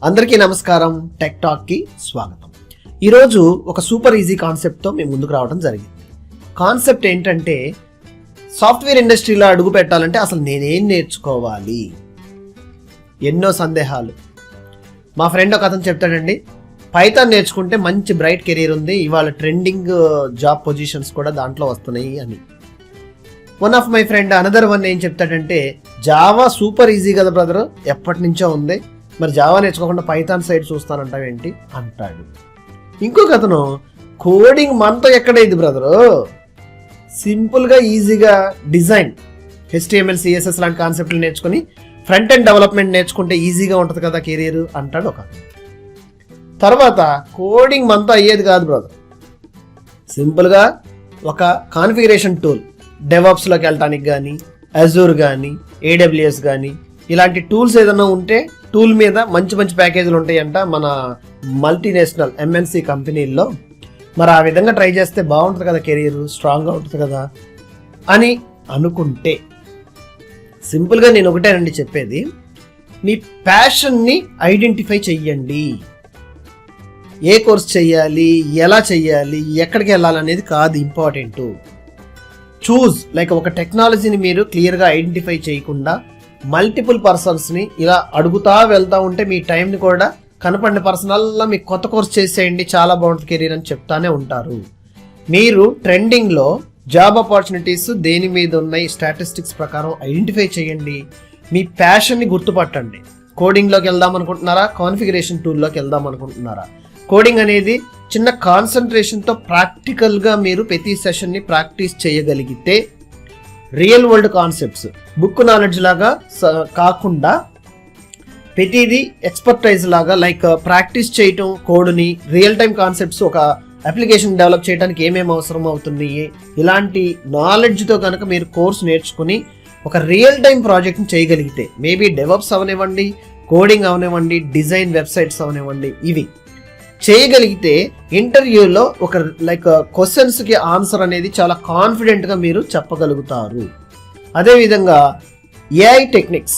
అందరికీ నమస్కారం. Tech talk కి స్వాగతం. ఈరోజు ఒక సూపర్ ఈజీ కాన్సెప్ట్తో మేము ముందుకు రావడం జరిగింది. కాన్సెప్ట్ ఏంటంటే, సాఫ్ట్వేర్ ఇండస్ట్రీలో అడుగు పెట్టాలంటే అసలు నేనేం నేర్చుకోవాలి? ఎన్నో సందేహాలు. మా ఫ్రెండ్ ఒక అతను చెప్తాడండి, పైథాన్ నేర్చుకుంటే మంచి బ్రైట్ కెరీర్ ఉంది, ఇవాళ ట్రెండింగ్ జాబ్ పొజిషన్స్ కూడా దాంట్లో వస్తున్నాయి అని. One of my friend another one ఏం చెప్తాడంటే, జావా సూపర్ ఈజీ కదా బ్రదర్, ఎప్పటి నుంచో ఉంది, మరి జావా నేర్చుకోకుండా పైథాన్ సైడ్ చూస్తానంటావేంటి అంటాడు. ఇంకొక అతను, కోడింగ్ మనతో ఎక్కడైంది బ్రదరు, సింపుల్గా ఈజీగా డిజైన్ HTML CSS లాంటి కాన్సెప్ట్లు నేర్చుకుని ఫ్రంట్ ఎండ్ డెవలప్మెంట్ నేర్చుకుంటే ఈజీగా ఉంటుంది కదా కెరీర్ అంటాడు ఒక. తర్వాత కోడింగ్ మనతో అయ్యేది కాదు బ్రదర్, సింపుల్గా ఒక కాన్ఫిగరేషన్ టూల్ డెవాప్స్లోకి వెళ్ళటానికి కానీ, అజూర్ కానీ, AWS కానీ ఇలాంటి టూల్స్ ఏదైనా ఉంటే టూల్ మీద మంచి మంచి ప్యాకేజీలు ఉంటాయంట మన మల్టీనేషనల్ MNC కంపెనీల్లో. మరి ఆ విధంగా ట్రై చేస్తే బాగుంటుంది కదా, కెరీర్ స్ట్రాంగ్గా ఉంటుంది కదా అని అనుకుంటే, సింపుల్గా నేను ఒకటేనండి చెప్పేది, మీ ప్యాషన్ని ఐడెంటిఫై చెయ్యండి. ఏ కోర్స్ చెయ్యాలి, ఎలా చెయ్యాలి, ఎక్కడికి వెళ్ళాలనేది కాదు ఇంపార్టెంట్. చూజ్ లైక్ ఒక టెక్నాలజీని మీరు క్లియర్గా ఐడెంటిఫై చేయకుండా మల్టిపుల్ పర్సన్స్ని ఇలా అడుగుతా వెళ్తూ ఉంటే మీ టైంని కూడా కనపడిన పర్సనల్లా మీకు కొత్త కోర్స్ చేసేయండి, చాలా బాగుంటుంది కెరీర్ అని చెప్తానే ఉంటారు. మీరు ట్రెండింగ్లో జాబ్ ఆపర్చునిటీస్ దేని మీద ఉన్నాయి స్టాటిస్టిక్స్ ప్రకారం ఐడెంటిఫై చేయండి. మీ ప్యాషన్ని గుర్తుపట్టండి. కోడింగ్లోకి వెళ్దాం అనుకుంటున్నారా, కాన్ఫిగరేషన్ టూల్లోకి వెళ్దాం అనుకుంటున్నారా? కోడింగ్ అనేది చిన్న కాన్సన్ట్రేషన్తో ప్రాక్టికల్గా మీరు ప్రతి సెషన్ని ప్రాక్టీస్ చేయగలిగితే, real world concepts book knowledge లాగా కాకుండా ప్రతిదీ ఎక్స్పర్టైజ్ లాగా లైక్ ప్రాక్టీస్ చేయటం, కోడ్ని రియల్ టైం కాన్సెప్ట్స్ ఒక అప్లికేషన్ డెవలప్ చేయడానికి ఏమేమి అవసరం అవుతున్నాయి, ఇలాంటి నాలెడ్జ్తో కనుక మీరు కోర్స్ నేర్చుకుని ఒక రియల్ టైం ప్రాజెక్ట్ని చేయగలిగితే, మేబీ డెవలప్స్ అవనివ్వండి, కోడింగ్ అవనివ్వండి, డిజైన్ వెబ్సైట్స్ అవనివ్వండి, ఇవి చేయగలిగితే ఇంటర్వ్యూలో ఒక లైక్ క్వశ్చన్స్కి ఆన్సర్ అనేది చాలా కాన్ఫిడెంట్గా మీరు చెప్పగలుగుతారు. అదేవిధంగా AI టెక్నిక్స్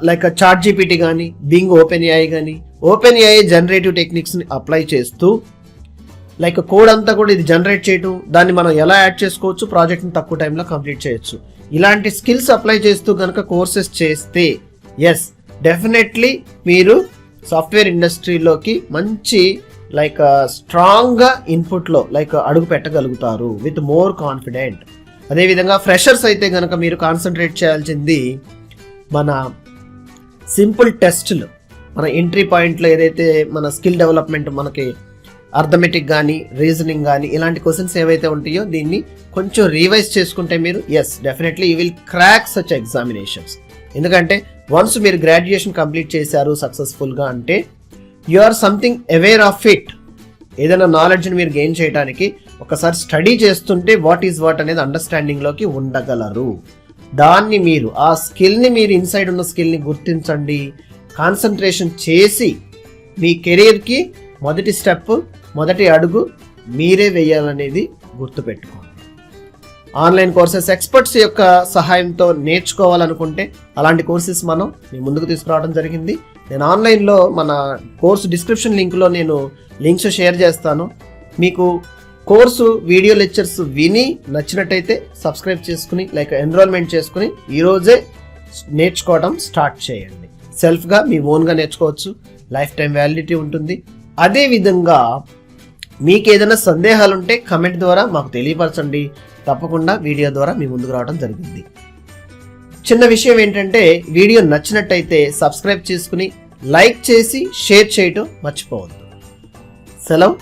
లైక్ ChatGPT కానీ, బింగ్ openai కానీ, openai జనరేటివ్ టెక్నిక్స్ని అప్లై చేస్తూ లైక్ కోడ్ అంతా కూడా ఇది జనరేట్ చేయటం, దాన్ని మనం ఎలా యాడ్ చేసుకోవచ్చు, ప్రాజెక్ట్ని తక్కువ టైంలో కంప్లీట్ చేయొచ్చు, ఇలాంటి స్కిల్స్ అప్లై చేస్తూ కనుక కోర్సెస్ చేస్తే ఎస్ డెఫినెట్లీ మీరు సాఫ్ట్వేర్ ఇండస్ట్రీలోకి మంచి లైక్ స్ట్రాంగ్గా ఇన్పుట్లో లైక్ అడుగు పెట్టగలుగుతారు విత్ మోర్ కాన్ఫిడెంట్. అదేవిధంగా ఫ్రెషర్స్ అయితే కనుక మీరు కాన్సన్ట్రేట్ చేయాల్సింది మన సింపుల్ టెస్ట్లు, మన ఎంట్రీ పాయింట్లో ఏదైతే మన స్కిల్ డెవలప్మెంట్, మనకి అర్థమెటిక్ కానీ, రీజనింగ్ కానీ ఇలాంటి క్వశ్చన్స్ ఏవైతే ఉంటాయో దీన్ని కొంచెం రివైజ్ చేసుకుంటే మీరు yes definitely you will crack such examinations. ఎందుకంటే వన్స్ మీరు గ్రాడ్యుయేషన్ కంప్లీట్ చేశారు సక్సెస్ఫుల్గా అంటే you are something aware of it. ఏదైనా నాలెడ్జ్ని మీరు గెయిన్ చేయడానికి ఒకసారి స్టడీ చేస్తుంటే వాట్ ఈజ్ వాట్ అనేది అండర్స్టాండింగ్లోకి ఉండగలరు. దాన్ని మీరు ఆ స్కిల్ని మీరు ఇన్సైడ్ ఉన్న స్కిల్ని గుర్తించండి, కాన్సన్ట్రేషన్ చేసి మీ కెరీర్కి మొదటి స్టెప్, మొదటి అడుగు మీరే వేయాలనేది గుర్తుపెట్టుకోండి. ఆన్లైన్ కోర్సెస్ ఎక్స్పర్ట్స్ యొక్క సహాయంతో నేర్చుకోవాలనుకుంటే అలాంటి కోర్సెస్ మనం మీ ముందుకు తీసుకురావడం జరిగింది. నేను ఆన్లైన్లో మన కోర్సు డిస్క్రిప్షన్ లింక్లో నేను లింక్స్ షేర్ చేస్తాను. మీకు కోర్సు వీడియో లెక్చర్స్ విని నచ్చినట్టయితే సబ్స్క్రైబ్ చేసుకుని లైక్ ఎన్రోల్మెంట్ చేసుకుని ఈరోజే నేర్చుకోవడం స్టార్ట్ చేయండి. సెల్ఫ్గా మీ ఓన్గా నేర్చుకోవచ్చు, లైఫ్ టైం వ్యాలిడిటీ ఉంటుంది. అదేవిధంగా మీకు ఏదైనా సందేహాలు ఉంటే కమెంట్ ద్వారా మాకు తెలియపరచండి, తప్పకుండా వీడియో ద్వారా మీ ముందుకు రావడం జరిగింది. చిన్న విషయం ఏంటంటే, వీడియో నచ్చినట్టయితే సబ్స్క్రైబ్ చేసుకుని లైక్ చేసి షేర్ చేయటం మర్చిపోవద్దు. సెలవు.